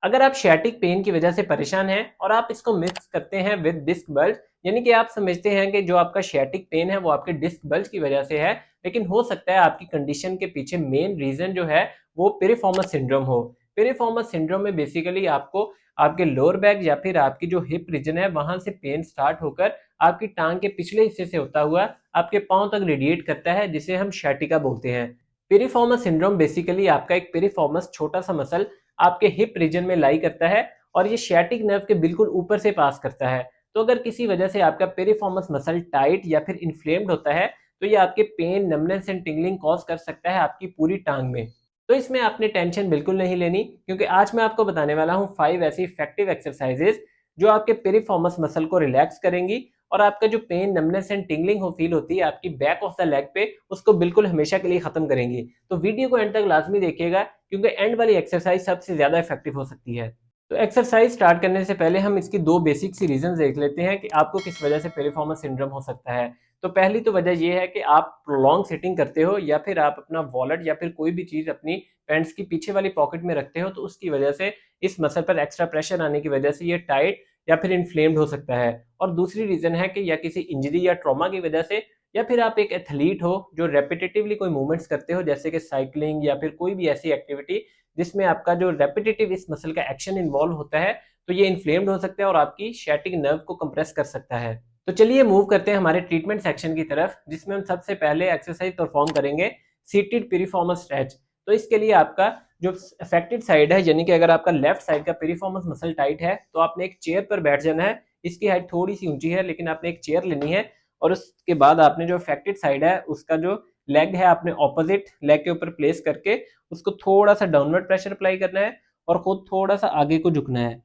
अगर आप sciatic pen की वजह से परेशान हैं और आप इसको मिक्स करते हैं विद डिस्क बल्ज, यानी कि आप समझते हैं कि जो आपका sciatic पेन है वो आपके डिस्क बल्ज की वजह से है, लेकिन हो सकता है आपकी कंडीशन के पीछे मेन रीजन जो है वो पिरिफॉर्मस सिंड्रोम हो। पिरिफॉर्मस सिंड्रोम में बेसिकली आपको आपके लोअर बैक या फिर आपकी जो हिप रीजन है वहां से पेन स्टार्ट होकर आपकी टांग के पिछले हिस्से से होता हुआ आपके पांव तक रेडिएट करता है, जिसे हम sciatica बोलते हैं। पिरिफॉर्मस सिंड्रोम बेसिकली आपका एक पिरिफॉर्मस छोटा सा मसल आपके हिप रीजन में लाई करता है और ये sciatic नर्व के बिल्कुल ऊपर से पास करता है। तो अगर किसी वजह से आपका पिरिफॉर्मस मसल टाइट या फिर इन्फ्लेम्ड होता है तो ये आपके pain, numbness and tingling cause कर सकता है आपकी पूरी टांग में। तो इसमें आपने टेंशन बिल्कुल नहीं लेनी, क्योंकि आज मैं आपको बताने वाला हूँ 5 ऐसी इफेक्टिव एक्सरसाइजेज जो आपके पिरिफॉर्मस मसल को रिलैक्स करेंगी और आपका जो पेन, नमनेस एंड टिंगलिंग हो फील होती है आपकी बैक ऑफ द लेग पे, उसको बिल्कुल हमेशा के लिए खत्म करेंगी। तो वीडियो को एंड तक लाजमी देखिएगा, क्योंकि एंड वाली एक्सरसाइज सबसे ज्यादा इफेक्टिव हो सकती है। तो एक्सरसाइज स्टार्ट करने से पहले हम इसकी दो बेसिक सी रीजन देख लेते हैं कि आपको किस वजह से पेरिफॉर्मस सिंड्रोम हो सकता है। तो पहली तो वजह यह है कि आप प्रोलॉन्ग सिटिंग करते हो या फिर आप अपना वॉलेट या फिर कोई भी चीज अपनी पैंट्स की पीछे वाली पॉकेट में रखते हो, तो उसकी वजह से इस मसल पर एक्स्ट्रा प्रेशर आने की वजह से ये टाइट या फिर इन्फ्लेम्ड हो सकता है। और दूसरी रीजन है कि या किसी इंजरी या ट्रॉमा की वजह से, या फिर आप एक एथलीट हो जो रेपिटेटिवली कोई मूवमेंट्स करते हो जैसे कि साइकिलिंग या फिर कोई भी ऐसी एक्टिविटी जिसमें आपका जो रेपिटेटिव इस मसल का एक्शन इन्वॉल्व होता है, तो ये इन्फ्लेम्ड हो सकता है और आपकी sciatic नर्व को कंप्रेस कर सकता है। तो चलिए मूव करते हैं हमारे ट्रीटमेंट सेक्शन की तरफ, जिसमें हम सबसे पहले एक्सरसाइज परफॉर्म करेंगे सीटेड पिरिफॉर्मस स्ट्रेच। तो इसके लिए आपका जो अफेक्टेड साइड है, यानी कि अगर आपका लेफ्ट साइड का पिरिफॉर्मस मसल टाइट है तो आपने एक चेयर पर बैठ जाना है। इसकी हाइट थोड़ी सी ऊंची है, लेकिन आपने एक चेयर लेनी है और उसके बाद आपने जो अफेक्टेड साइड है उसका जो लेग है आपने ऑपोजिट लेग के ऊपर प्लेस करके उसको थोड़ा सा डाउनवर्ड प्रेशर अप्लाई करना है और खुद थोड़ा सा आगे को झुकना है।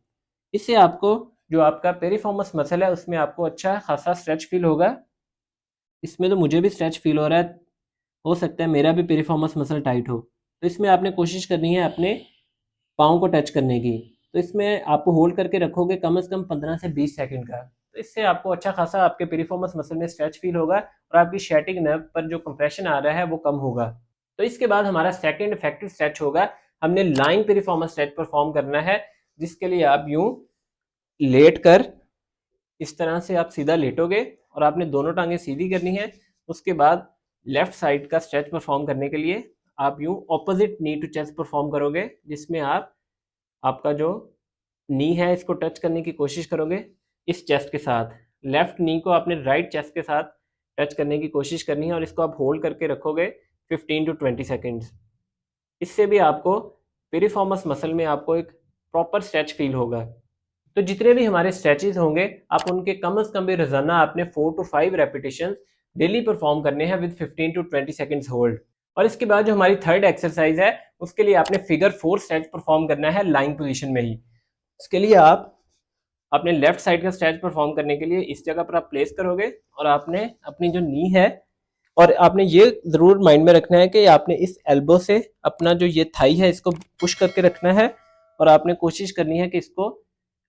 इससे आपको जो आपका पेरिफॉर्मस मसल है उसमें आपको अच्छा खासा स्ट्रेच फील होगा। इसमें तो मुझे भी स्ट्रेच फील हो रहा है, हो सकता है मेरा भी पेरिफॉर्मस मसल टाइट हो। तो इसमें आपने कोशिश करनी है अपने पाँव को टच करने की। तो इसमें आपको होल्ड करके रखोगे कम से कम 15 से 20 सेकंड का। तो इससे आपको अच्छा खासा आपके पेरिफॉर्मस मसल में स्ट्रेच फील होगा और आपकी sciatic नर्व पर जो कंप्रेशन आ रहा है वो कम होगा। तो इसके बाद हमारा सेकंड इफेक्टिव स्ट्रेच होगा, हमने लाइंग पेरिफॉर्मस स्ट्रेच परफॉर्म करना है, जिसके लिए आप यूं लेट कर इस तरह से आप सीधा लेटोगे और आपने दोनों टांगें सीधी करनी है। उसके बाद लेफ्ट साइड का स्ट्रेच परफॉर्म करने के लिए आप यूं opposite knee to chest perform करोगे, जिसमें आप आपका जो नी है इसको टच करने की कोशिश करोगे इस चेस्ट के साथ। लेफ्ट नी को आपने राइट चेस्ट के साथ टच करने की कोशिश करनी है और इसको आप होल्ड करके रखोगे 15 टू 20 सेकेंड्स। इससे भी आपको पेरिफॉर्मस मसल में आपको एक प्रॉपर स्ट्रेच फील होगा। तो जितने भी हमारे स्ट्रेचेस होंगे आप उनके कम से कम भी रोजाना आपने 4 टू 5 रेपिटेशन डेली परफॉर्म करने हैं विद 15 टू 20 सेकेंड्स होल्ड। और इसके बाद जो हमारी थर्ड एक्सरसाइज है उसके लिए आपने फिगर 4 स्ट्रेच परफॉर्म करना है लाइंग पोजीशन में ही। इसके लिए आप अपने लेफ्ट साइड का स्ट्रेच परफॉर्म करने के लिए इस जगह पर आप प्लेस करोगे और आपने अपनी जो नी है, और आपने ये जरूर माइंड में रखना है कि आपने इस एल्बो से अपना जो ये थाई है इसको पुश करके रखना है और आपने कोशिश करनी है कि इसको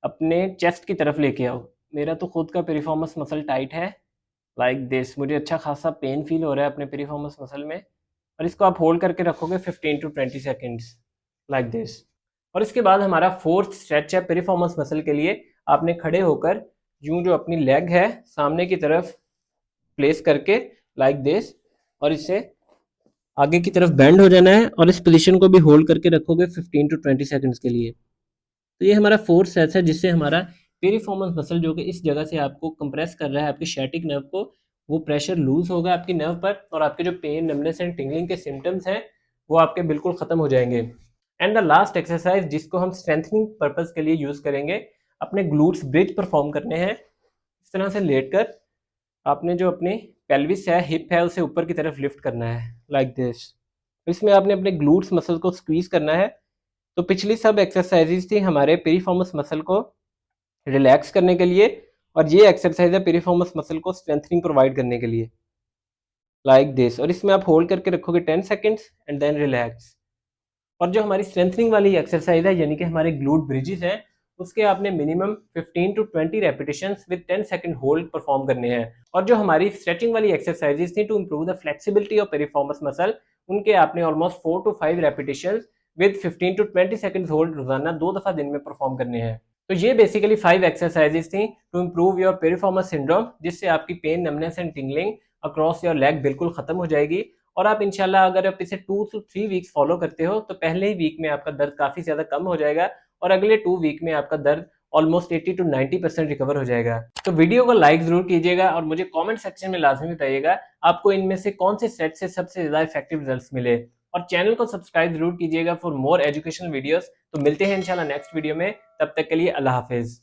अपने चेस्ट की तरफ लेके आओ। मेरा तो खुद का पेरिफॉर्मस मसल टाइट है लाइक दिस, मुझे अच्छा खासा पेन फील हो रहा है अपने पेरिफॉर्मस मसल में, और इसको आप होल्ड करके रखोगे 15 टू 20 सेकेंड्स लाइक दिस। और इसके बाद हमारा फोर्थ स्ट्रेच है पेरिफॉर्मस मसल के लिए। आपने खड़े होकर यूं जो अपनी लेग है सामने की तरफ प्लेस करके लाइक दिस, और इससे आगे की तरफ बेंड हो जाना है और इस पोजीशन को भी होल्ड करके रखोगे 15 टू 20 सेकंड्स के लिए। तो ये हमारा फोर्थ सेट है जिससे हमारा पेरिफॉर्मस मसल जो कि इस जगह से आपको कंप्रेस कर रहा है आपकी sciatic नर्व को, वो प्रेशर लूज होगा आपकी नर्व पर और आपके जो पेन, नमनेस एंड टिंगलिंग के सिम्टम्स हैं वो आपके बिल्कुल खत्म हो जाएंगे। एंड द लास्ट एक्सरसाइज जिसको हम स्ट्रेंथनिंग पर्पज के लिए यूज करेंगे, अपने ग्लूट्स ब्रिज परफॉर्म करने हैं। इस तरह से लेटकर आपने जो अपनी पेल्विस है, हिप है, उसे ऊपर की तरफ लिफ्ट करना है लाइक दिस। इसमें आपने अपने ग्लूट्स मसल को स्क्वीज करना है। तो पिछली सब एक्सरसाइजेज थी हमारे पेरिफॉर्मस मसल को रिलैक्स करने के लिए, और ये एक्सरसाइज है पेरिफॉर्मस मसल को स्ट्रेंथनिंग प्रोवाइड करने के लिए लाइक दिस। और इसमें आप होल्ड करके रखोगे 10 सेकेंड्स एंड देन रिलैक्स। और जो हमारी स्ट्रेंथनिंग वाली एक्सरसाइज है यानी कि हमारे ग्लूट ब्रिजेस हैं, उसके आपने minimum 15 to 20 repetitions with 10 second hold perform करने हैं। और जो हमारी स्ट्रेचिंग वाली एक्सरसाइजेस थी to improve the flexibility of piriformis muscle, उनके आपने almost 4 to 5 repetitions with 15 to 20 seconds hold रोजाना 2 दफा दिन में परफॉर्म करने हैं। तो ये बेसिकली 5 एक्सरसाइजेस थी to improve your piriformis syndrome, जिससे आपकी pain, numbness and tingling across your leg बिल्कुल खत्म हो जाएगी। और आप इंशाल्लाह अगर आप इसे 2 to 3 वीक्स फॉलो करते हो तो पहले ही वीक में आपका दर्द काफी ज्यादा कम हो जाएगा और अगले 2 वीक में आपका दर्द ऑलमोस्ट 80 to 90% रिकवर हो जाएगा। तो वीडियो को लाइक जरूर कीजिएगा और मुझे कमेंट सेक्शन में लाजमी बताइएगा आपको इनमें से कौन से सेट से सबसे ज्यादा इफेक्टिव रिजल्ट्स मिले, और चैनल को सब्सक्राइब जरूर कीजिएगा फॉर मोर एजुकेशनल वीडियोस। तो मिलते हैं इंशाल्लाह नेक्स्ट वीडियो में, तब तक के लिए अल्लाह हाफिज।